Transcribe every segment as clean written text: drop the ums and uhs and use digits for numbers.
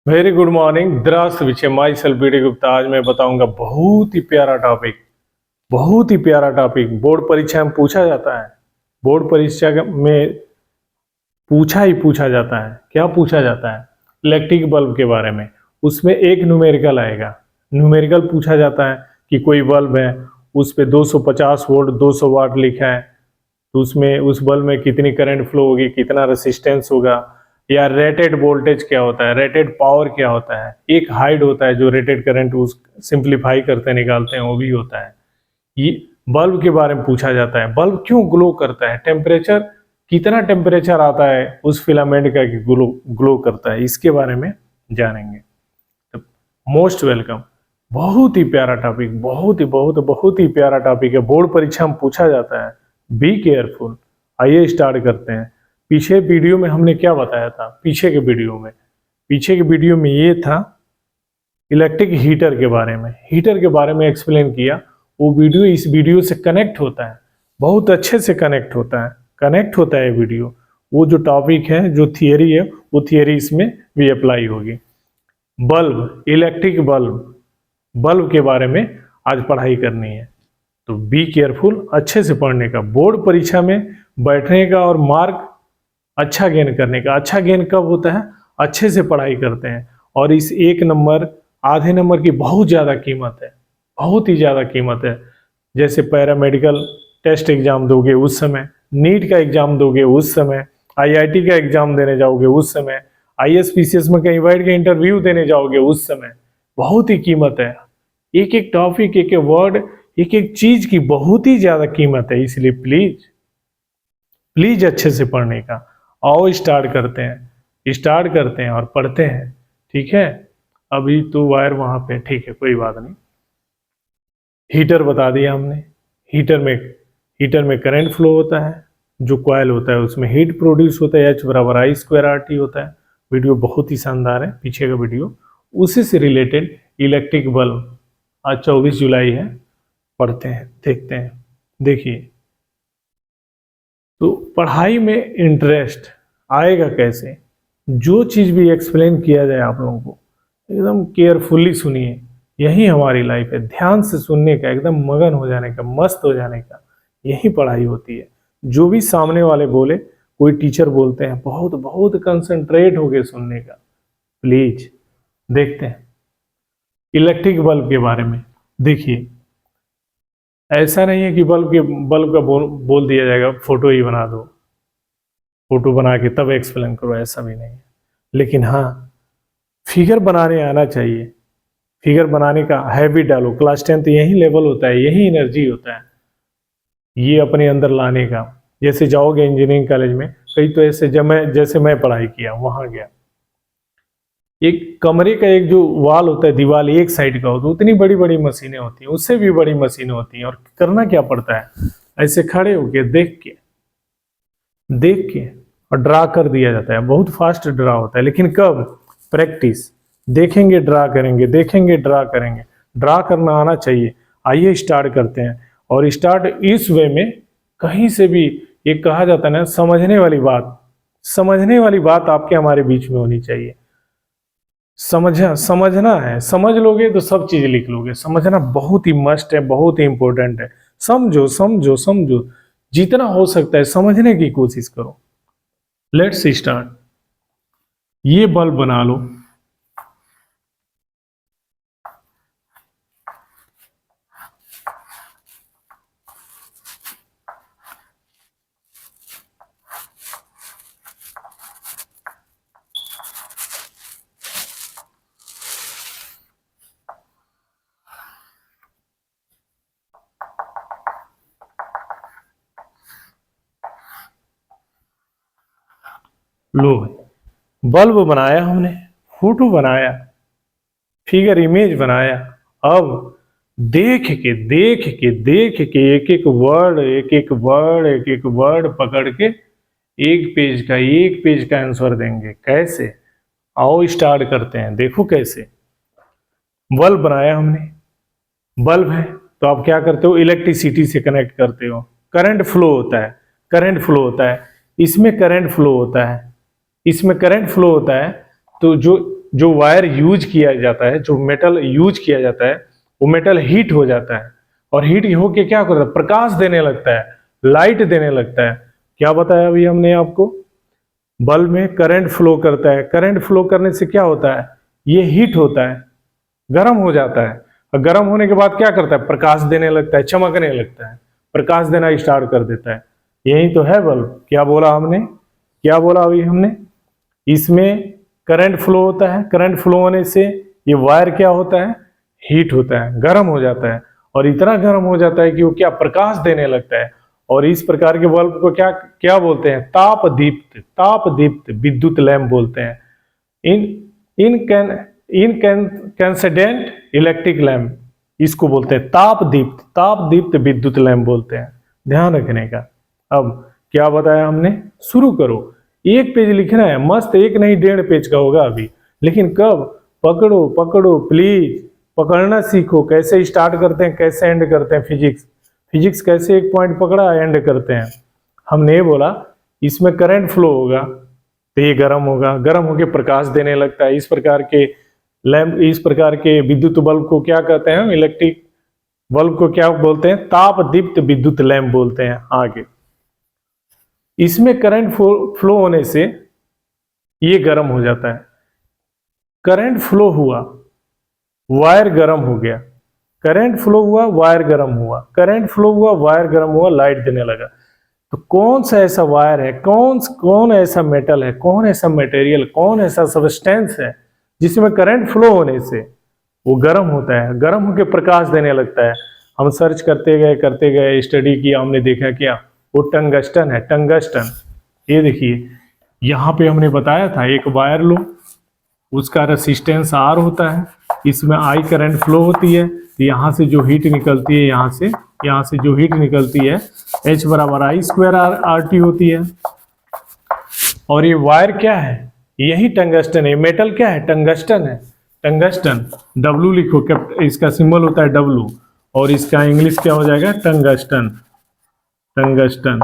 Very good morning Dras विषय my self BD Gupta. आज मैं बताऊंगा बहुत ही प्यारा टॉपिक, बहुत ही प्यारा टॉपिक। बोर्ड परीक्षा में पूछा जाता है। बोर्ड परीक्षा में पूछा ही पूछा जाता है। क्या पूछा जाता है? इलेक्ट्रिक बल्ब के बारे में। उसमें एक न्यूमेरिकल आएगा। न्यूमेरिकल पूछा जाता है कि कोई बल्ब है, उस पे 250 वोल्ट 200 वाट लिखा है, तो उसमें उस बल्ब में कितनी करंट फ्लो होगी, कितना रेसिस्टेंस होगा, या रेटेड वोल्टेज क्या होता है, रेटेड पावर क्या होता है। एक हाइट होता है जो रेटेड करंट उस सिंप्लीफाई करते निकालते हैं, वो भी होता है। ये बल्ब के बारे में पूछा जाता है। बल्ब क्यों ग्लो करता है, टेम्परेचर कितना टेम्परेचर आता है उस फिलामेंट का कि ग्लो ग्लो करता है, इसके बारे में जानेंगे। तो मोस्ट वेलकम। बहुत ही प्यारा टॉपिक, बहुत ही प्यारा टॉपिक है। बोर्ड परीक्षा में पूछा जाता है। Be careful. आइए स्टार्ट करते हैं। पीछे वीडियो में हमने क्या बताया था? पीछे के वीडियो में ये था इलेक्ट्रिक हीटर के बारे में। हीटर के बारे में एक्सप्लेन किया। वो वीडियो इस वीडियो से कनेक्ट होता है, बहुत अच्छे से कनेक्ट होता है वीडियो। वो जो टॉपिक है, जो थियरी है, वो थियरी इसमें भी अप्लाई होगी। बल्ब, इलेक्ट्रिक बल्ब के बारे में आज पढ़ाई करनी है। तो बी केयरफुल, अच्छे से पढ़ने का, बोर्ड परीक्षा में बैठने का और मार्क अच्छा गेन करने का। अच्छा गेन कब होता है? अच्छे से पढ़ाई करते हैं। और इस एक नंबर आधे नंबर की बहुत ज़्यादा कीमत है, बहुत ही ज़्यादा कीमत है। जैसे पैरामेडिकल टेस्ट एग्जाम दोगे उस समय, नीट का एग्जाम दोगे उस समय, आईआईटी का एग्जाम देने जाओगे उस समय, आईएएस में कहीं बैठ के इंटरव्यू देने जाओगे उस समय, बहुत ही कीमत है। एक एक टॉपिक, एक एक वर्ड, एक एक चीज की बहुत ही ज्यादा कीमत है। इसलिए प्लीज अच्छे से पढ़ने का। आओ स्टार्ट करते हैं और पढ़ते हैं। ठीक है, अभी तो वायर वहां पे, ठीक है, कोई बात नहीं। हीटर बता दिया हमने। हीटर में करंट फ्लो होता है, जो कॉइल होता है उसमें हीट प्रोड्यूस होता है, H = I² RT होता है। वीडियो बहुत ही शानदार है, पीछे का वीडियो। उसी से रिलेटेड इलेक्ट्रिक बल्ब, आज 24 जुलाई है, पढ़ते हैं, देखते हैं। देखिए, तो पढ़ाई में इंटरेस्ट आएगा कैसे? जो चीज़ भी एक्सप्लेन किया जाए आप लोगों को एकदम केयरफुली सुनिए। यही हमारी लाइफ है, ध्यान से सुनने का, एकदम मगन हो जाने का, मस्त हो जाने का, यही पढ़ाई होती है। जो भी सामने वाले बोले, कोई टीचर बोलते हैं, बहुत बहुत कंसंट्रेट होके सुनने का। प्लीज देखते हैं इलेक्ट्रिक बल्ब के बारे में। देखिए, ऐसा नहीं है कि बल्ब का बोल दिया जाएगा फोटो ही बना दो, फोटो बना के तब एक्सप्लेन करो, ऐसा भी नहीं है। लेकिन हाँ, फिगर बनाने आना चाहिए। फिगर बनाने का हैबिट डालो। क्लास 10 यही लेवल होता है, यही एनर्जी होता है, ये अपने अंदर लाने का। जैसे जाओगे इंजीनियरिंग कॉलेज में, कई तो ऐसे जैसे मैं पढ़ाई किया, वहां गया, एक कमरे का एक जो वाल होता है, दीवार एक साइड का होता है, उतनी बड़ी बड़ी मशीनें होती हैं, उससे भी बड़ी मशीनें होती हैं। और करना क्या पड़ता है? ऐसे खड़े होके देख के और ड्रा कर दिया जाता है। बहुत फास्ट ड्रा होता है, लेकिन कब? प्रैक्टिस। देखेंगे ड्रा करेंगे, ड्रा करना आना चाहिए। आइए स्टार्ट करते हैं। और स्टार्ट इस वे में, कहीं से भी, एक कहा जाता है ना, समझने वाली बात आपके हमारे बीच में होनी चाहिए। समझना है, समझ लोगे तो सब चीज लिख लोगे। समझना बहुत ही मस्ट है, बहुत ही इंपॉर्टेंट है। समझो, जितना हो सकता है समझने की कोशिश करो। Let's start. ये बल्ब बना लो। लो, बल्ब बनाया हमने, फोटो बनाया, फिगर इमेज बनाया। अब देख के एक एक वर्ड पकड़ के एक पेज का आंसर देंगे। कैसे? आओ स्टार्ट करते हैं। देखो कैसे। बल्ब बनाया हमने, बल्ब है तो आप क्या करते हो? इलेक्ट्रिसिटी से कनेक्ट करते हो। करंट फ्लो होता है, इसमें करंट फ्लो होता है, तो जो जो वायर यूज किया जाता है, जो मेटल यूज किया जाता है, वो मेटल हीट हो जाता है और हीट होके क्या करता है, प्रकाश देने लगता है, लाइट देने लगता है। क्या बताया अभी हमने आपको, बल्ब में करंट फ्लो करता है, करंट फ्लो करने से क्या होता है, ये हीट होता है, गर्म हो जाता है, और गर्म होने के बाद क्या करता है, प्रकाश देने लगता है, चमकने लगता है, प्रकाश देना स्टार्ट कर देता है। यही तो है बल्ब। क्या बोला हमने, क्या बोला अभी हमने, इसमें करंट फ्लो होता है, करंट फ्लो होने से ये वायर क्या होता है, हीट होता है, गर्म हो जाता है, और इतना गर्म हो जाता है कि वो क्या, प्रकाश देने लगता है। और इस प्रकार के बल्ब को क्या क्या बोलते हैं, ताप दीप्त, ताप दीप्त विद्युत लैंप बोलते हैं। In in can incandescent electric lamp, इसको बोलते हैं ताप दीप्त, ताप दीप्त विद्युत लैंप बोलते हैं, ध्यान रखने का। अब क्या बताया हमने, शुरू करो, एक पेज लिखना है, मस्त, एक नहीं 1.5 पेज का होगा अभी, लेकिन कब, पकड़ो पकड़ो प्लीज, पकड़ना सीखो, कैसे स्टार्ट करते हैं, कैसे एंड करते हैं, फिजिक्स, फिजिक्स कैसे एक पॉइंट पकड़ा एंड करते हैं। हमने ये बोला इसमें करंट फ्लो होगा तो ये गर्म होगा, गर्म होकर प्रकाश देने लगता है। इस प्रकार के लैंप, इस प्रकार के विद्युत बल्ब को क्या कहते हैं, इलेक्ट्रिक बल्ब को क्या बोलते हैं, ताप दीप्त विद्युत लैंप बोलते हैं। आगे इसमें करंट फ्लो होने से ये गर्म हो जाता है, करंट फ्लो हुआ, वायर गर्म हो गया, करंट फ्लो हुआ, वायर गर्म हुआ, करंट फ्लो हुआ, वायर गर्म हुआ, लाइट देने लगा। तो कौन सा ऐसा वायर है, कौन ऐसा मेटल है, कौन ऐसा मटेरियल, कौन ऐसा सब्सटेंस है जिसमें करंट फ्लो होने से वो गर्म होता है, गर्म होकर प्रकाश देने लगता है। हम सर्च करते गए स्टडी किया, हमने देखा क्या, वो टंगस्टन है, टंगस्टन। ये देखिए यहाँ पे हमने बताया था, एक वायर लो, उसका रेसिस्टेंस R होता है, इसमें I करंट फ्लो होती है, तो यहाँ से जो हीट निकलती है, यहाँ से जो हीट निकलती है H बराबर I स्क्वायर RT होती है। और ये वायर क्या है, यही टंगस्टन है, मेटल क्या है, टंगस्टन है, टंगस्टन, W लिखो, इसका सिंबल होता है W, और इसका इंग्लिश क्या हो जाएगा, टंगस्टन, टंगस्टन,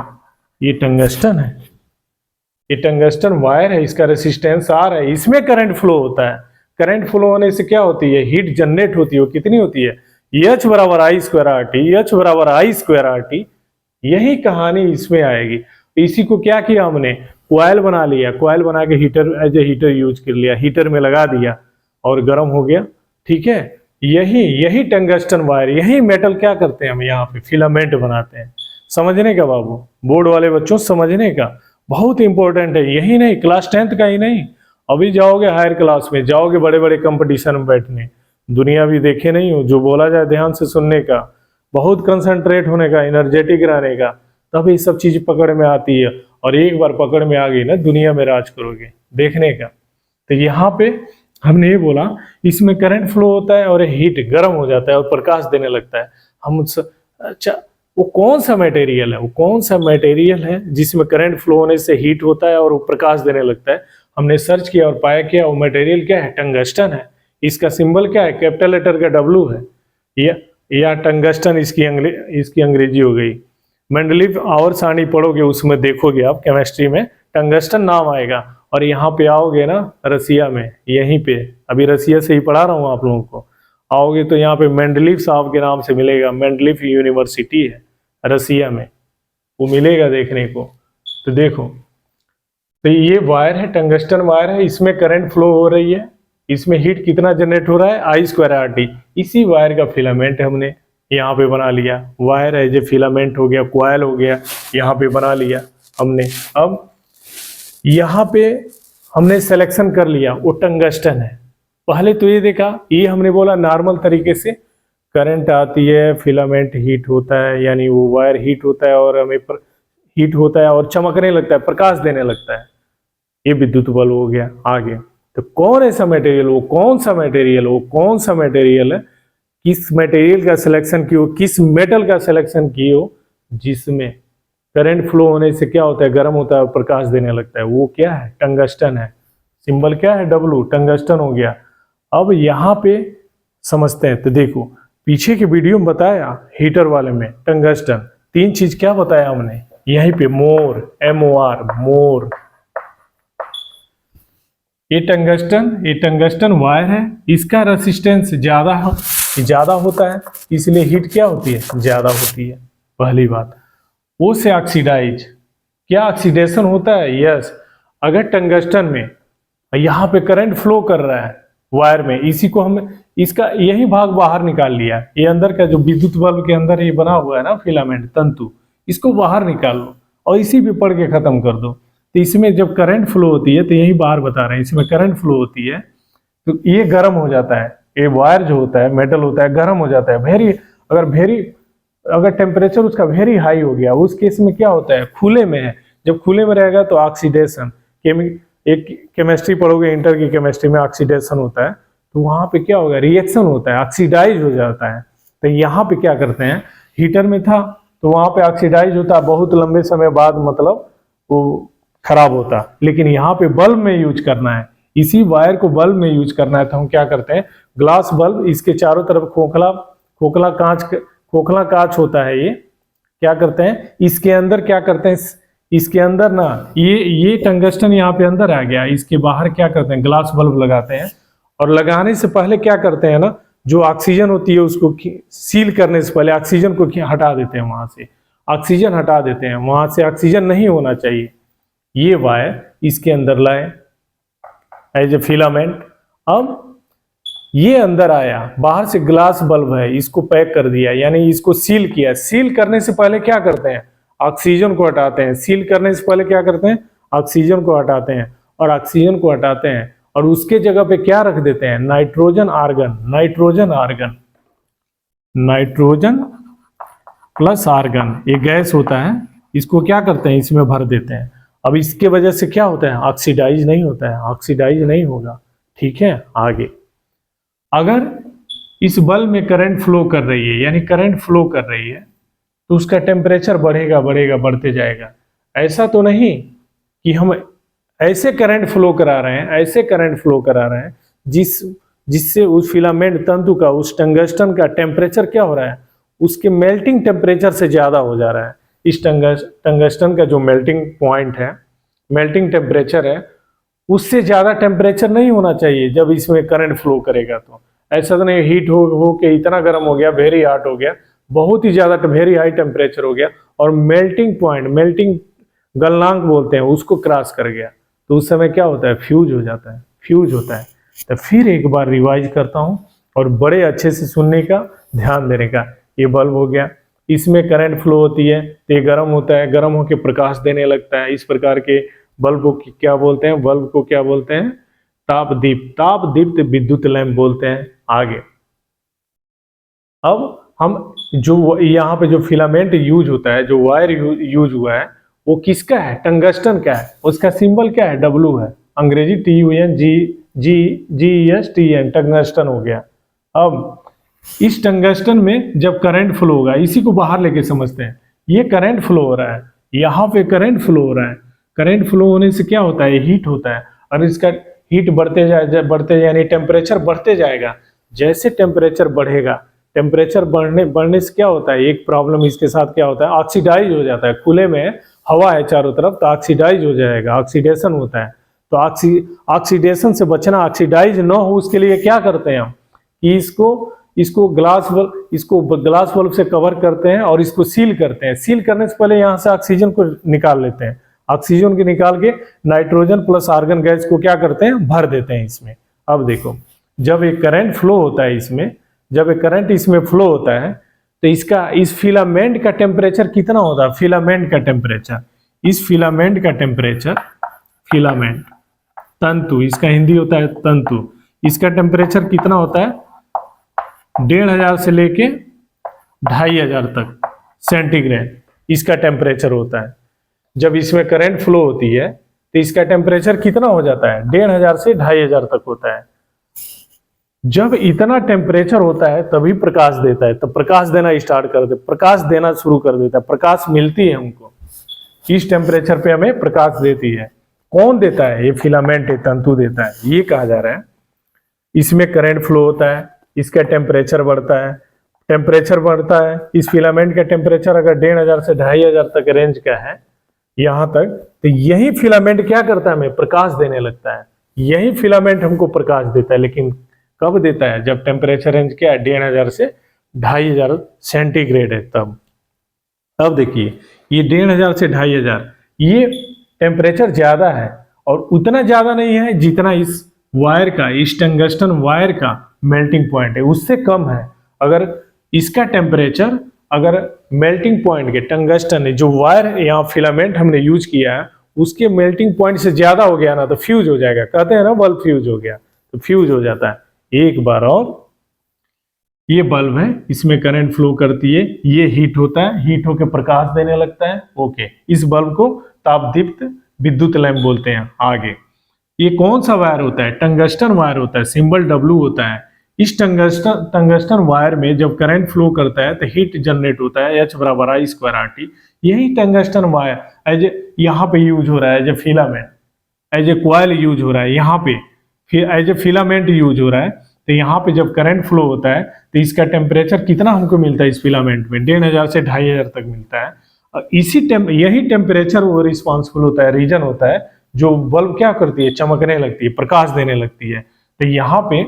ये टंगस्टन है, ये टंगस्टन वायर है, इसका रेसिस्टेंस R है, इसमें करंट फ्लो होता है। करंट फ्लो होने से क्या होती है, हीट जनरेट होती है, वो कितनी होती है, H बराबर I स्क्वायर RT, H बराबर I स्क्वायर RT। यही कहानी इसमें आएगी। इसी को क्या किया हमने, कॉइल बना लिया, कॉइल बना के heater, as a heater use कर लिया, हीटर में लगा दिया और गर्म हो गया। ठीक है, यही टंगस्टन वायर, यही मेटल क्या करते हैं हम यहाँ पे, फिलामेंट बनाते हैं। समझने का बाबू, बोर्ड वाले बच्चों समझने का, बहुत इंपॉर्टेंट है। यही नहीं, क्लास 10th का ही नहीं, अभी जाओगे हायर क्लास में, जाओगे बड़े बड़े कंपटीशन में बैठने, दुनिया भी देखे नहीं हो, जो बोला जाए ध्यान से सुनने का, बहुत कंसंट्रेट होने का, एनर्जेटिक रहने का, तब ये सब चीज पकड़ में आती है। और एक बार पकड़ में आ गई ना, दुनिया में राज करोगे, देखने का। तो यहाँ पे हमने ये बोला, इसमें करंट फ्लो होता है और हीट गर्म हो जाता है और प्रकाश देने लगता है। अच्छा, वो कौन सा मटेरियल है, वो कौन सा मटेरियल है जिसमें करंट फ्लो होने से हीट होता है और वो प्रकाश देने लगता है। हमने सर्च किया और पाया क्या, वो मटेरियल क्या है, टंगस्टन है। इसका सिंबल क्या है, कैपिटल लेटर का W है, या टंगस्टन इसकी अंग्रेजी हो गई। मेंडलीव आवर सारणी पढ़ोगे, उसमें देखोगे आप केमिस्ट्री में टंगस्टन नाम आएगा। और यहाँ पे आओगे ना रसिया में, यहीं पे, अभी रसिया से ही पढ़ा रहा हूँ आप लोगों को, आओगे तो यहाँ पे मेंडलीव साहब के नाम से मिलेगा, मेंडलीव यूनिवर्सिटी है रसिया में, वो मिलेगा देखने को। तो देखो, तो ये वायर है, टंगस्टन वायर है, इसमें करंट फ्लो हो रही है, इसमें हीट कितना जनरेट हो रहा है, I स्क्वायर RT। इसी वायर का फिलामेंट हमने यहाँ पे बना लिया, वायर है जो फिलामेंट हो गया, कॉइल हो गया, यहाँ पे बना लिया हमने। अब यहाँ पे हमने सिलेक्शन कर लिया, वो टंगस्टन है। पहले तो ये देखा, ये हमने बोला नॉर्मल तरीके से करंट आती है, फिलामेंट हीट होता है, यानी वो वायर हीट होता है और हमें हीट होता है और चमकने लगता है, प्रकाश देने लगता है, ये विद्युत बल्ब हो गया। आगे तो कौन ऐसा मटेरियल, वो कौन सा मटेरियल, वो कौन सा मटेरियल है, किस मटेरियल का सिलेक्शन की हो, किस मेटल का सिलेक्शन की हो, जिसमें करंट फ्लो होने से क्या होता है, गर्म होता है और प्रकाश देने लगता है, वो क्या है, टंगस्टन है। सिंबल क्या है, W, टंगस्टन हो गया। अब यहाँ पे समझते हैं। तो देखो, पीछे के वीडियो में बताया हीटर वाले में टंगस्टन, 3 चीज क्या बताया हमने, यहीं पे मोर, MOR, मोर, ये टंगस्टन वायर है, इसका रेसिस्टेंस ज्यादा होता है, इसलिए हीट क्या होती है, ज्यादा होती है। पहली बात। वो से ऑक्सीडाइज, क्या ऑक्सीडेशन होता है, यस। अगर टंगस्टन में यहाँ पे करंट फ्लो कर रहा है वायर में, इसी को हम इसका यही भाग बाहर निकाल लिया, ये अंदर का जो विद्युत बल्ब के अंदर ये बना हुआ है ना फिलामेंट तंतु, इसको बाहर निकाल लो और इसी पे पढ़ के खत्म कर दो। तो इसमें जब करंट फ्लो होती है, तो यही बाहर बता रहे हैं, इसमें करंट फ्लो होती है तो ये गर्म हो जाता है, ये वायर जो होता है मेटल होता है गर्म हो जाता है। अगर टेम्परेचर उसका वेरी हाई हो गया, उस केस में क्या होता है, खुले में है, जब खुले में रहेगा तो ऑक्सीडेशन, एक केमिस्ट्री पढ़ोगे इंटर की केमिस्ट्री में, ऑक्सीडेशन होता है, तो वहां पे क्या होगा, रिएक्शन होता है, ऑक्सीडाइज हो जाता है। तो यहाँ पे क्या करते हैं, हीटर में था तो वहां पे ऑक्सीडाइज होता है, बहुत लंबे समय बाद मतलब वो खराब होता, लेकिन यहाँ पे बल्ब में यूज करना है, इसी वायर को बल्ब में यूज करना है, तो हम क्या करते हैं, ग्लास बल्ब, इसके चारों तरफ खोखला कांच होता है, ये क्या करते हैं, इसके अंदर क्या करते हैं, इसके अंदर ना ये टंगस्टन यहाँ पे अंदर आ गया, इसके बाहर क्या करते हैं, ग्लास बल्ब लगाते हैं, और लगाने से पहले क्या करते हैं ना, जो ऑक्सीजन होती है उसको सील करने से पहले ऑक्सीजन को हटा देते हैं, वहां से ऑक्सीजन हटा देते हैं, वहां से ऑक्सीजन नहीं होना चाहिए। ये वायर इसके अंदर लाए एज ए फिलामेंट, अब ये अंदर आया, बाहर से ग्लास बल्ब है, इसको पैक कर दिया, यानी इसको सील किया। सील करने से पहले क्या करते हैं, ऑक्सीजन को हटाते हैं, सील करने से पहले क्या करते हैं, ऑक्सीजन को हटाते हैं, और ऑक्सीजन को हटाते हैं और उसके जगह पे क्या रख देते हैं, नाइट्रोजन प्लस आर्गन, ये गैस होता है, इसको क्या करते हैं, इसमें भर देते हैं। अब इसके वजह से क्या होता है, ऑक्सीडाइज नहीं होता है, ऑक्सीडाइज नहीं होगा, ठीक है। आगे, अगर इस बल्ब में करंट फ्लो कर रही है, यानी करंट फ्लो कर रही है, तो उसका टेम्परेचर बढ़ेगा बढ़ते जाएगा। ऐसा तो नहीं कि हम ऐसे करंट फ्लो करा रहे हैं जिससे उस फिलामेंट तंतु का, उस टंगस्टन का टेम्परेचर क्या हो रहा है, उसके मेल्टिंग टेम्परेचर से ज्यादा हो जा रहा है। इस टंगस्टन का जो मेल्टिंग पॉइंट है, मेल्टिंग टेम्परेचर है, उससे ज्यादा टेम्परेचर नहीं होना चाहिए जब इसमें करंट फ्लो करेगा। तो ऐसा तो नहीं हीट हो के इतना गर्म हो गया, वेरी हॉट हो गया, बहुत ही ज्यादा वेरी हाई टेम्परेचर हो गया, और मेल्टिंग पॉइंट, मेल्टिंग गलनांक बोलते हैं, उसको क्रॉस कर गया, तो उस समय क्या होता है, फ्यूज होता है। तो फिर एक बार रिवाइज करता हूं, और बड़े अच्छे से सुनने का, ध्यान देने का। ये बल्ब हो गया, इसमें करंट फ्लो होती है, तो ये गर्म होता है, गर्म होकर प्रकाश देने लगता है। इस प्रकार के बल्ब को क्या बोलते हैं, तापदीप्त विद्युत लैंप बोलते हैं। आगे, अब हम जो यहाँ पे जो फिलामेंट यूज होता है, जो वायर यूज हुआ है, वो किसका है, टंगस्टन का है, उसका सिंबल क्या है, W है, अंग्रेजी TUNGSTN, टंगस्टन हो गया। अब इस टंगस्टन में जब करंट फ्लो होगा, इसी को बाहर लेके समझते हैं, ये करंट फ्लो हो रहा है, यहाँ पे करंट फ्लो हो रहा है, करंट फ्लो होने से क्या होता है, हीट होता है, और इसका हीट बढ़ते यानी टेम्परेचर बढ़ते जाएगा। जैसे टेम्परेचर बढ़ेगा, टेम्परेचर बढ़ने से क्या होता है, एक प्रॉब्लम इसके साथ क्या होता है, ऑक्सीडाइज हो जाता है। खुले में हवा है चारों तरफ, तो ऑक्सीडाइज हो जाएगा, ऑक्सीडेशन होता है। तो ऑक्सीडेशन से बचना, ऑक्सीडाइज न हो, उसके लिए क्या करते हैं हम, कि इसको ग्लास बल्ब से कवर करते हैं और इसको सील करते हैं। सील करने से पहले यहाँ से ऑक्सीजन को निकाल लेते हैं, ऑक्सीजन को निकाल के नाइट्रोजन प्लस आर्गन गैस को क्या करते हैं, भर देते हैं इसमें। अब देखो, जब एक करंट फ्लो होता है इसमें फ्लो होता है, तो इस फिलामेंट का टेम्परेचर कितना होता है, फिलामेंट तंतु, इसका हिंदी होता है तंतु, इसका टेम्परेचर कितना होता है, 1500 से लेके 2500 तक सेंटीग्रेड इसका टेम्परेचर होता है। जब इसमें करंट फ्लो होती है, तो इसका टेम्परेचर कितना हो जाता है, 1500 से 2500 तक होता है। जब इतना टेम्परेचर होता है तभी प्रकाश देता है, तो प्रकाश देना शुरू कर देता है, प्रकाश मिलती है हमको, इस टेम्परेचर पे हमें प्रकाश देती है। कौन देता है, ये फिलामेंट तंतु देता है, ये कहा जा रहा है। इसमें करंट फ्लो होता है, इसका टेम्परेचर बढ़ता है, इस फिलामेंट का टेम्परेचर अगर 1500 से 2500 तक रेंज का है, यहाँ तक, तो यही फिलामेंट क्या करता है, हमें प्रकाश देने लगता है। यही फिलामेंट हमको प्रकाश देता है, लेकिन कब देता है? जब टेम्परेचर रेंज क्या है, 1500 से 2500 सेंटीग्रेड है तब। अब देखिए ये 1500 से 2500 ये टेम्परेचर ज्यादा है, और उतना ज्यादा नहीं है जितना इस वायर का, इस टंगस्टन वायर का मेल्टिंग पॉइंट है, उससे कम है। अगर इसका टेम्परेचर, अगर मेल्टिंग पॉइंट के टंगस्टन जो वायर यहाँ फिलामेंट हमने यूज किया है उसके मेल्टिंग पॉइंट से ज्यादा हो गया ना तो फ्यूज हो जाएगा। कहते हैं ना बल्ब फ्यूज हो गया, तो फ्यूज हो जाता है। एक बार और, ये बल्ब है, इसमें करंट फ्लो करती है, ये हीट होता है, हीट होकर प्रकाश देने लगता है। ओके, इस बल्ब को तापदीप्त विद्युत लैंप बोलते हैं। आगे ये कौन सा वायर होता है? टंगस्टन वायर होता है, सिंबल डब्ल्यू होता है। इस टंगस्टन वायर में जब करंट फ्लो करता है तो हीट जनरेट होता है, H बराबर I²RT। यही टंगस्टन वायर एज यहाँ पे यूज हो रहा है, as a filament, as a coil use हो रहा है, यहाँ पे फिर एज ए फिलामेंट यूज हो रहा है। तो यहाँ पे जब करंट फ्लो होता है तो इसका टेम्परेचर कितना हमको मिलता है इस फिलामेंट में? 1500 से 2500 तक मिलता है। और यही टेम्परेचर वो रिस्पॉन्सिबल होता है, रीजन होता है जो बल्ब क्या करती है, चमकने लगती है, प्रकाश देने लगती है। तो यहाँ पे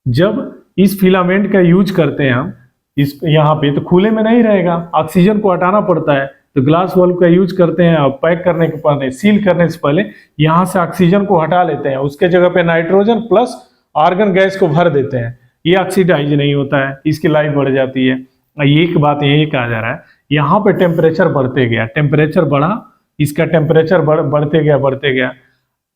जब इस फिलामेंट का यूज करते हैं हम इस यहाँ पे, तो खुले में नहीं रहेगा, ऑक्सीजन को हटाना पड़ता है। तो ग्लास बल्ब का यूज करते हैं, और पैक करने के पहले, सील करने से पहले यहाँ से ऑक्सीजन को हटा लेते हैं, उसके जगह पे नाइट्रोजन प्लस आर्गन गैस को भर देते हैं। ये ऑक्सीडाइज नहीं होता है, इसकी लाइफ बढ़ जाती है। एक बात यही कहा जा रहा है, यहाँ पे टेम्परेचर बढ़ते गया, टेम्परेचर बढ़ा, इसका टेम्परेचर बढ़ते गया,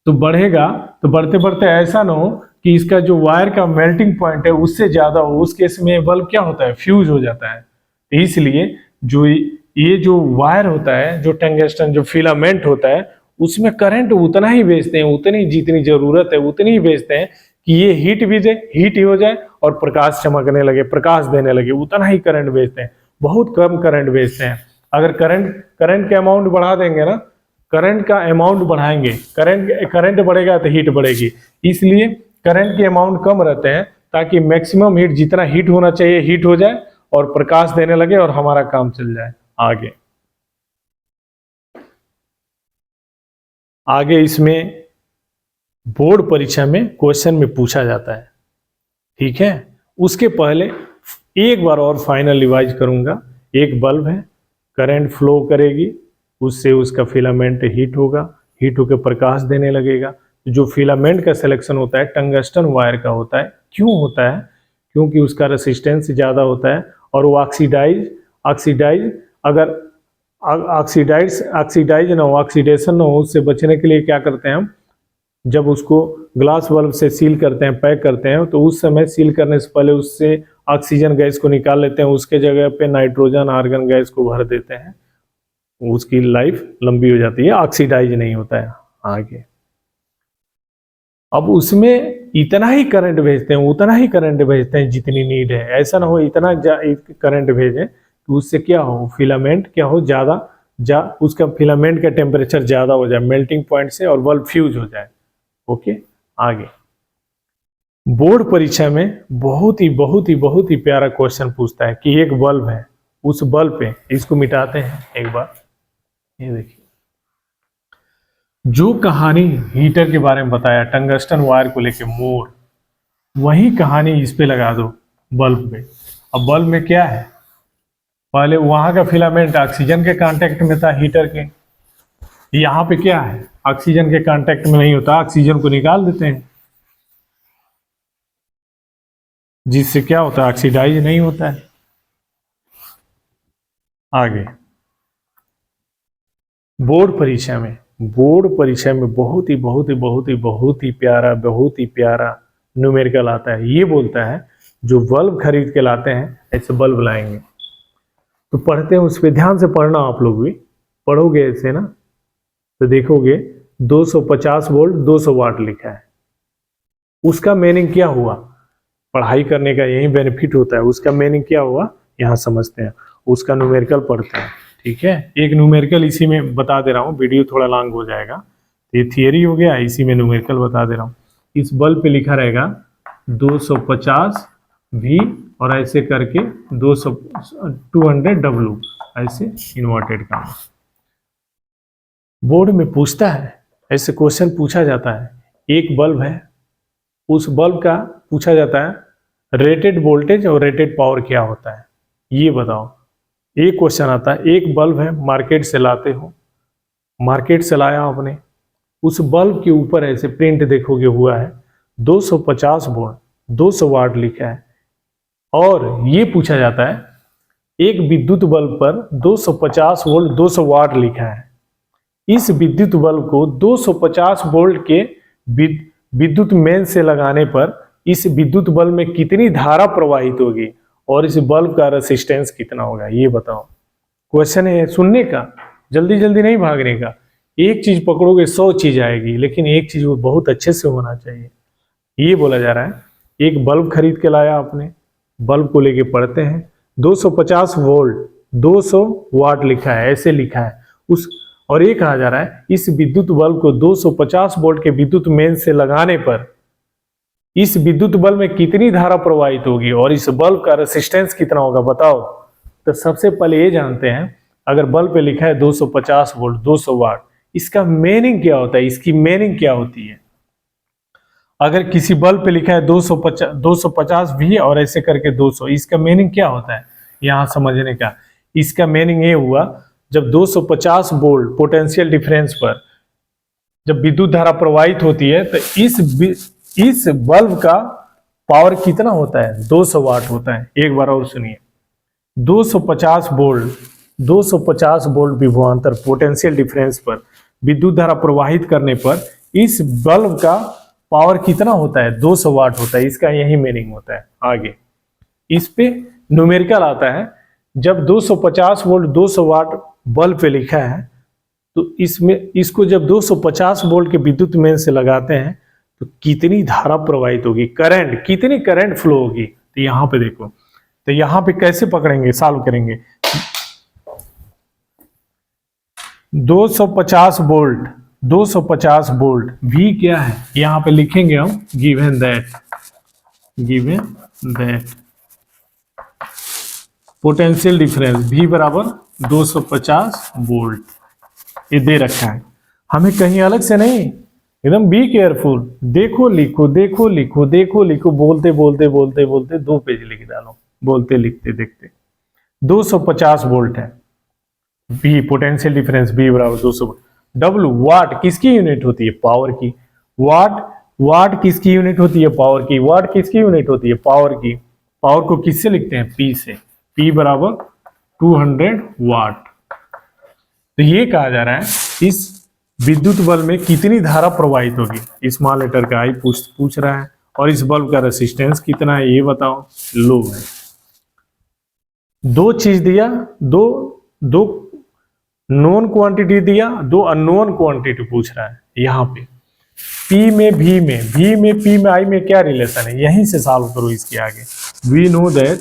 तो बढ़ेगा, तो बढ़ते बढ़ते ऐसा ना हो कि इसका जो वायर का मेल्टिंग पॉइंट है उससे ज्यादा हो, उस केस में बल्ब क्या होता है, फ्यूज हो जाता है। इसलिए जो ये जो वायर होता है, जो टंगस्टन जो फिलामेंट होता है, उसमें करंट उतना ही भेजते हैं, उतनी जितनी जरूरत है उतनी ही भेजते हैं कि ये हीट भी दे, हीट ही हो जाए और प्रकाश चमकने लगे, प्रकाश देने लगे, उतना ही करंट भेजते हैं, बहुत कम करंट भेजते हैं। अगर करंट का अमाउंट बढ़ा देंगे ना, करंट का अमाउंट बढ़ाएंगे, करंट बढ़ेगा तो हीट बढ़ेगी, इसलिए करंट के अमाउंट कम रहते हैं ताकि मैक्सिमम हीट, जितना हीट होना चाहिए हीट हो जाए और प्रकाश देने लगे और हमारा काम चल जाए। आगे इसमें बोर्ड परीक्षा में क्वेश्चन में पूछा जाता है, ठीक है। उसके पहले एक बार और फाइनल रिवाइज करूंगा। एक बल्ब है, करंट फ्लो करेगी, उससे उसका फिलामेंट हीट होगा, हीट होकर प्रकाश देने लगेगा। जो फिलामेंट का सिलेक्शन होता है टंगस्टन वायर का होता है। क्यों होता है? क्योंकि उसका रेसिस्टेंस ज़्यादा होता है और वो ऑक्सीडाइज अगर ऑक्सीडाइज ना हो, ऑक्सीडेशन ना हो, उससे बचने के लिए क्या करते हैं हम, जब उसको ग्लास बल्ब से सील करते हैं, पैक करते हैं, तो उस समय सील करने से पहले उससे ऑक्सीजन गैस को निकाल लेते हैं, उसके जगह पे नाइट्रोजन आर्गन गैस को भर देते हैं, उसकी लाइफ लंबी हो जाती है, ऑक्सीडाइज नहीं होता है। आगे अब उसमें इतना ही करंट भेजते हैं, उतना ही करंट भेजते हैं जितनी नीड है। ऐसा ना हो इतना करंट भेजें तो उससे क्या हो, फिलामेंट क्या हो, उसका फिलामेंट का टेम्परेचर ज्यादा हो जाए मेल्टिंग पॉइंट से और बल्ब फ्यूज हो जाए। ओके, आगे बोर्ड परीक्षा में बहुत ही प्यारा क्वेश्चन पूछता है कि एक बल्ब है, उस बल्ब पे, इसको मिटाते हैं एक बार, ये देखिए, जो कहानी हीटर के बारे में बताया टंगस्टन वायर को लेके मोर, वही कहानी इस पे लगा दो बल्ब में। अब बल्ब में क्या है, पहले वहां का फिलामेंट ऑक्सीजन के कांटेक्ट में था हीटर के, यहाँ पे क्या है, ऑक्सीजन के कांटेक्ट में नहीं होता, ऑक्सीजन को निकाल देते हैं, जिससे क्या होता है, ऑक्सीडाइज नहीं होता है। आगे बोर्ड परीक्षा में बहुत ही प्यारा न्यूमेरिकल आता है। ये बोलता है जो बल्ब खरीद के लाते हैं, ऐसे बल्ब लाएंगे तो पढ़ते हैं, उस पर ध्यान से पढ़ना, आप लोग भी पढ़ोगे ऐसे ना तो देखोगे 250 वोल्ट 200 वाट लिखा है। उसका मीनिंग क्या हुआ, पढ़ाई करने का यही बेनिफिट होता है। उसका मीनिंग क्या हुआ यहाँ समझते हैं, उसका न्यूमेरिकल पढ़ते हैं, ठीक है। एक न्यूमेरिकल इसी में बता दे रहा हूँ, वीडियो थोड़ा लॉन्ग हो जाएगा, ये थियरी हो गया, इसी में न्यूमेरिकल बता दे रहा हूँ। इस बल्ब पे लिखा रहेगा 250 V और ऐसे करके 200 W, ऐसे इन्वर्टेड का। बोर्ड में पूछता है, ऐसे क्वेश्चन पूछा जाता है, एक बल्ब है, उस बल्ब का पूछा जाता है रेटेड वोल्टेज और रेटेड पावर क्या होता है, ये बताओ। एक क्वेश्चन आता है, एक बल्ब है, मार्केट से लाते हो, मार्केट से लाया आपने, उस बल्ब के ऊपर ऐसे प्रिंट देखोगे हुआ है 250 वोल्ट 200 वाट लिखा है, और ये पूछा जाता है एक विद्युत बल्ब पर 250 वोल्ट 200 वाट लिखा है। इस विद्युत बल्ब को 250 वोल्ट के विद्युत मेन से लगाने पर इस विद्युत बल्ब में कितनी धारा प्रवाहित होगी और इस बल्ब का रेसिस्टेंस कितना होगा, ये बताओ। क्वेश्चन है सुनने का, जल्दी जल्दी नहीं भागने का। एक चीज पकड़ोगे 100 चीज आएगी, लेकिन एक चीज वो बहुत अच्छे से होना चाहिए। ये बोला जा रहा है एक बल्ब खरीद के लाया आपने, बल्ब को लेके पढ़ते हैं 250 वोल्ट 200 वाट लिखा है, ऐसे लिखा है उस, और ये कहा जा रहा है इस विद्युत बल्ब को 250 वोल्ट के विद्युत मेन से लगाने पर इस विद्युत बल्ब में कितनी धारा प्रवाहित होगी और इस बल्ब का रेसिस्टेंस कितना होगा, बताओ। तो सबसे पहले ये जानते हैं, अगर बल्ब पे लिखा है 250 वोल्ट 200 वाट, इसका मीनिंग क्या होता है, इसकी मीनिंग क्या होती है। अगर किसी बल्ब पे लिखा है 250 भी और ऐसे करके 200, इसका मीनिंग क्या होता है यहां समझने का। इसका मीनिंग ये हुआ, जब 250 वोल्ट पोटेंशियल डिफरेंस पर जब विद्युत धारा प्रवाहित होती है तो इस बल्ब का पावर कितना होता है, 200 वाट होता है। एक बार और सुनिए, 250 वोल्ट विभवांतर पोटेंशियल डिफरेंस पर विद्युत धारा प्रवाहित करने पर इस बल्ब का पावर कितना होता है, 200 वाट होता है। इसका यही मीनिंग होता है। आगे इस पे न्यूमेरिकल आता है, जब 250 वोल्ट 200 वाट बल्ब पे लिखा है तो इसमें इसको जब 250 वोल्ट के विद्युत मेन से लगाते हैं तो कितनी धारा प्रवाहित होगी, करंट कितनी करंट फ्लो होगी। तो यहां पे देखो, तो यहां पे कैसे पकड़ेंगे, सॉल्व करेंगे। 250 वोल्ट भी क्या है, यहां पे लिखेंगे हम गिवन दैट पोटेंशियल डिफरेंस भी बराबर 250 वोल्ट, ये दे रखा है। हमें कहीं अलग से नहीं, एकदम बी केयरफुल, देखो लिखो देखो लिखो देखो लिखो, बोलते बोलते बोलते बोलते 2 पेज लिख डालो, बोलते लिखते देखते। 250 वोल्ट है, बी पोटेंशियल डिफरेंस बी बराबर 200। डब्ल्यू वाट किसकी यूनिट होती है, पावर की। वाट किसकी यूनिट होती है, पावर की। वाट किसकी यूनिट होती है, पावर की। पावर को किससे लिखते हैं, पी से। पी बराबर 200 वाट। तो ये कहा जा रहा है इस विद्युत बल्ब में कितनी धारा प्रवाहित होगी, स्मॉल लेटर का आई पूछ रहा है, और इस बल्ब का रेसिस्टेंस कितना है ये बताओ। लो है, 2 चीज दिया, दो नोन क्वांटिटी दिया, 2 अननोन क्वांटिटी पूछ रहा है। यहाँ पे P में V में P में I में क्या रिलेशन है, यहीं से सॉल्व करो इसके आगे। वी नो दैट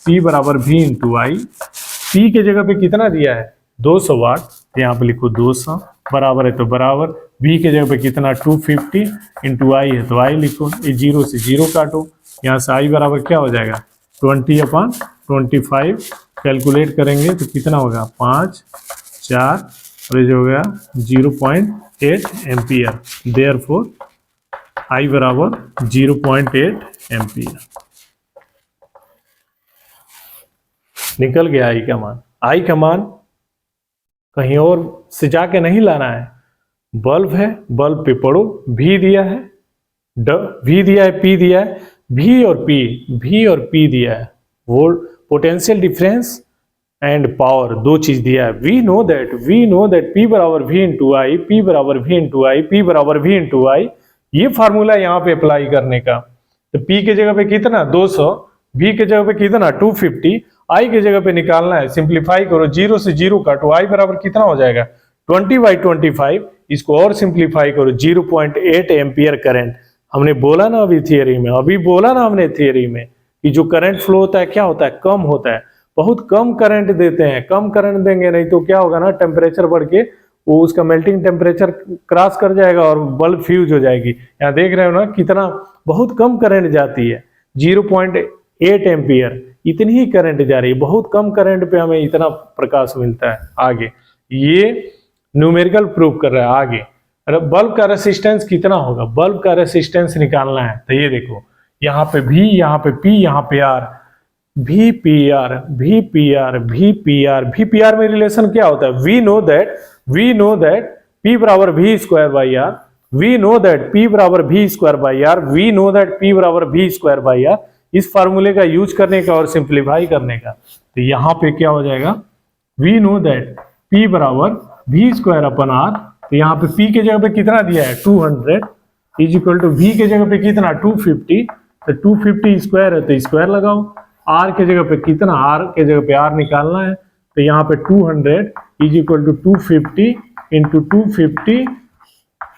P बराबर V इंटू आई। P के जगह पे कितना दिया है, 200 वाट, यहाँ पे लिखो 200, बराबर है तो बराबर, V के जगह पे कितना 250 इंटू आई है तो आई लिखो, ये 0 से 0 काटो, यहाँ से I बराबर क्या हो जाएगा 20/25, कैलकुलेट करेंगे तो कितना होगा 5 4, और ये जो हो गया 0.8 एम्पियर। देयरफॉर I बराबर 0.8 एम्पियर। निकल गया I का मान। I का मान कहीं और से जाके नहीं लाना है, बल्ब है, बल्ब पे पढ़ो, V दिया है, V दिया है, P दिया है, V और P दिया है, volt potential difference and power, 2 चीज दिया है। वी नो दैट P बराबर V इंटू आई, P बराबर V इंटू आई, P बराबर V इंटू आई। ये फार्मूला यहाँ पे अप्लाई करने का, तो P के जगह पे कितना 200, V के जगह पे कितना 250, I के जगह पे निकालना है, सिंप्लीफाई करो, 0 से 0 काटो, I बराबर कितना हो जाएगा 20/25। इसको और सिंप्लीफाई करो, 0.8 एम्पियर करंट। हमने बोला ना अभी थियरी में, हमने थियरी में कि जो करंट फ्लो होता है क्या होता है, कम होता है, बहुत कम करंट देते हैं। कम करंट देंगे नहीं तो क्या होगा ना, टेम्परेचर बढ़ के वो उसका मेल्टिंग टेम्परेचर क्रॉस कर जाएगा और बल्ब फ्यूज हो जाएगी। यहाँ देख रहे हो ना कितना बहुत कम करंट जाती है, 0.8 एम्पियर, इतनी ही करंट जा रही है, बहुत कम करंट पे हमें इतना प्रकाश मिलता है। आगे ये न्यूमेरिकल प्रूफ कर रहा है। आगे बल्ब का रेसिस्टेंस कितना होगा, बल्ब का रेसिस्टेंस निकालना है। तो ये देखो यहाँ पे V, यहाँ पे P, यहाँ पे R, VPR VPR VPR VPR में रिलेशन क्या होता है, वी नो दैट P बराबर V square by R, we know that P बराबर V square by R, we know that P बराबर V स्क्वायर बाई R। इस फार्मूले का यूज करने का और सिंप्लीफाई करने का, तो यहाँ पे क्या हो जाएगा, वी नो दैट P बराबर V स्क्वायर अपन R, तो यहाँ पे P के जगह पे कितना दिया है 200 इज इक्वल टू V के जगह पे कितना 250, तो 250 स्क्वायर है तो स्क्वायर लगाओ, R के जगह पे कितना, R के जगह पे R निकालना है, तो यहाँ पे 200 is equal to 250 into 250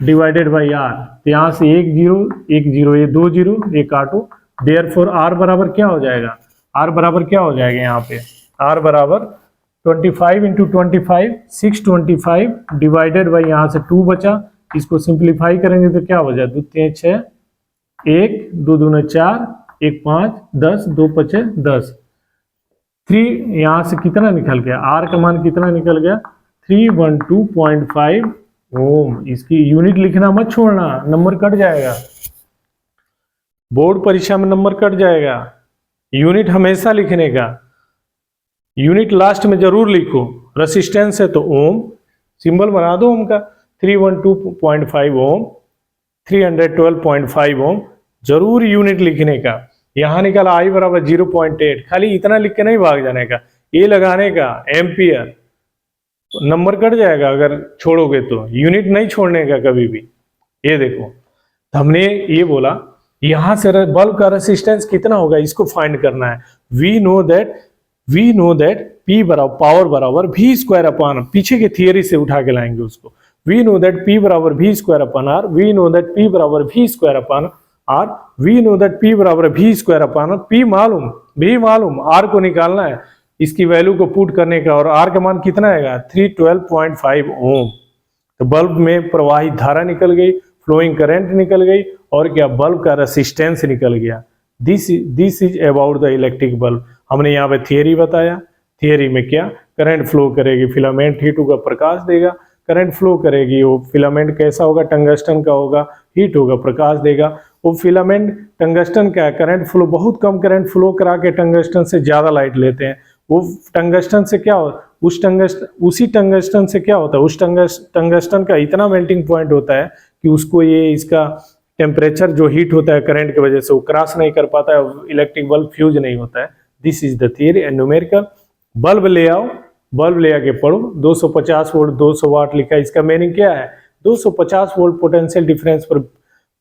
divided by R, तो यहाँ से एक जीरो ये 2 जीरो ये काटो, देयरफॉर R बराबर क्या हो जाएगा, R बराबर क्या हो जाएगा, यहाँ पे R बराबर 25 इंटू 25 625 डिवाइडेड बाई यहाँ से 2 बचा, इसको सिंप्लीफाई करेंगे तो क्या हो जाए, 2 3 6 1 2 दूने 4 1 5 10 2 5 10, 3 यहाँ से कितना निकल गया, R का मान कितना निकल गया 312.5 ओम। इसकी यूनिट लिखना मत छोड़ना, नंबर कट जाएगा, बोर्ड परीक्षा में नंबर कट जाएगा। यूनिट हमेशा लिखने का, यूनिट लास्ट में जरूर लिखो। रेसिस्टेंस है तो ओम, सिंबल बना दो ओम का, 312.5 ओम, 312.5 ओम, जरूर यूनिट लिखने का। यहां निकला आई बराबर 0.8, खाली इतना लिख के नहीं भाग जाने का, ये लगाने का एम्पियर, नंबर कट जाएगा अगर छोड़ोगे तो, यूनिट नहीं छोड़ने का कभी भी। ये देखो हमने ये बोला यहां से बल्ब का रेसिस्टेंस कितना होगा इसको फाइंड करना है। वी नो दैट P बराबर पावर बराबर V स्क्वायर अपान, पीछे के थियरी से उठा के लाएंगे उसको। वी नो दैट P बराबर V square upon R, we know that P बराबर V square upon R, we know that P बराबर V स्क्वायर अपान P मालूम, V मालूम, R को निकालना है, इसकी वैल्यू को पुट करने का, और R का मान कितना आएगा 312.5 ओम। तो बल्ब में प्रवाहित धारा निकल गई, फ्लोइंग करंट निकल गई, और क्या बल्ब का रेसिस्टेंस निकल गया। This is about the electric bulb. हमने यहाँ पे थियरी बताया, थियरी में क्या, करंट फ्लो करेगी, फिलामेंट हीट होगा, प्रकाश देगा, करंट फ्लो करेगी, वो फिलामेंट कैसा होगा, टंगस्टन का होगा, हीट होगा, प्रकाश देगा। वो फिलामेंट टंगस्टन का है, करंट फ्लो बहुत कम करंट फ्लो करा के टंगस्टन से ज्यादा लाइट लेते हैं। वो टंगस्टन से क्या हो, उसी टंगस्टन से क्या होता है, उस टंगस्टन का इतना मेल्टिंग पॉइंट होता है कि उसको ये इसका टेम्परेचर जो हीट होता है करंट की वजह से वो क्रॉस नहीं कर पाता है, इलेक्ट्रिक बल्ब फ्यूज नहीं होता है। This is the theory and numerical. Bulb ले आओ, बल्ब ले आके पढ़ो, 250 वोल्ट 200 वाट लिखा है, इसका मीनिंग क्या है, 250 वोल्ट पोटेंशियल डिफरेंस पर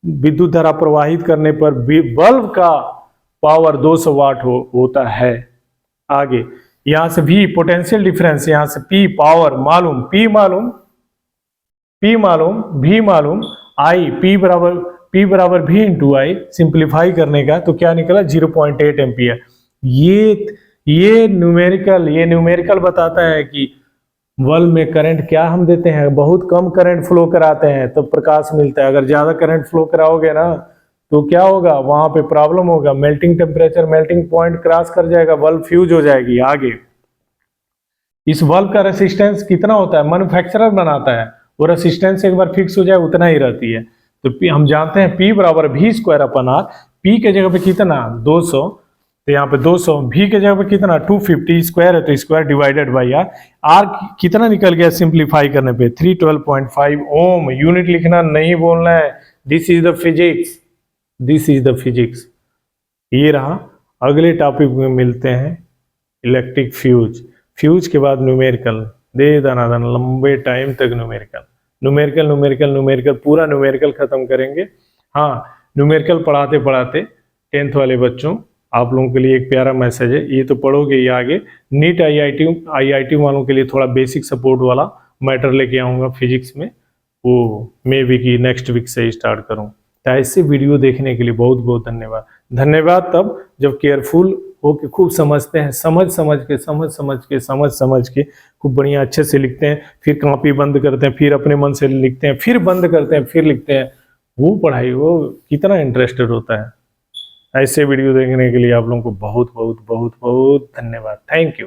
विद्युत धारा प्रवाहित करने पर बल्ब का पावर 200 वाट होता है। आगे यहां से V पोटेंशियल डिफरेंस, यहां से P पावर मालूम, P मालूम, V मालूम, I P बराबर V इंटू आई, सिंप्लीफाई करने का तो क्या निकला 0.8 एम्पियर। ये न्यूमेरिकल बताता है कि बल्ब में करंट क्या हम देते हैं, बहुत कम करंट फ्लो कराते हैं तो प्रकाश मिलता है, अगर ज्यादा करंट फ्लो कराओगे ना तो क्या होगा, वहां पे प्रॉब्लम होगा, melting temperature, melting point cross कर जाएगा, बल्ब फ्यूज हो जाएगी। आगे इस बल्ब का रेसिस्टेंस कितना होता है, मैन्युफैक्चरर बनाता है, वो रेसिस्टेंस एक बार फिक्स हो जाए उतना ही रहती है। तो हम जानते हैं P बराबर V square upon R, P के जगह पे कितना 200, तो यहाँ पे 200, V के जगह पे कितना 250, स्क्वायर है तो स्क्वायर डिवाइडेड बाई R कितना निकल गया सिंप्लीफाई करने पे 312.5 ओम। यूनिट लिखना नहीं बोलना है, this is the physics, this is the physics. ये रहा, अगले टॉपिक में मिलते हैं इलेक्ट्रिक फ्यूज, फ्यूज के बाद न्यूमेरिकल, दे दनादन लंबे टाइम तक न्यूमेरिकल पूरा न्यूमेरिकल खत्म करेंगे। हाँ, न्यूमेरिकल पढ़ाते पढ़ाते 10th वाले बच्चों आप लोगों के लिए एक प्यारा मैसेज है, ये तो पढ़ोगे ही आगे, नीट IIT वालों के लिए थोड़ा बेसिक सपोर्ट वाला मैटर लेके आऊँगा फिजिक्स में, वो मे बी की नेक्स्ट वीक से स्टार्ट करूँ। तो ऐसे वीडियो देखने के लिए बहुत बहुत धन्यवाद। तब जब केयरफुल हो के खूब समझते हैं, समझ के खूब बढ़िया अच्छे से लिखते हैं, फिर कॉपी बंद करते हैं, फिर अपने मन से लिखते हैं, फिर बंद करते हैं, फिर लिखते हैं, वो पढ़ाई वो कितना इंटरेस्टेड होता है। ऐसे वीडियो देखने के लिए आप लोगों को बहुत बहुत धन्यवाद। Thank you.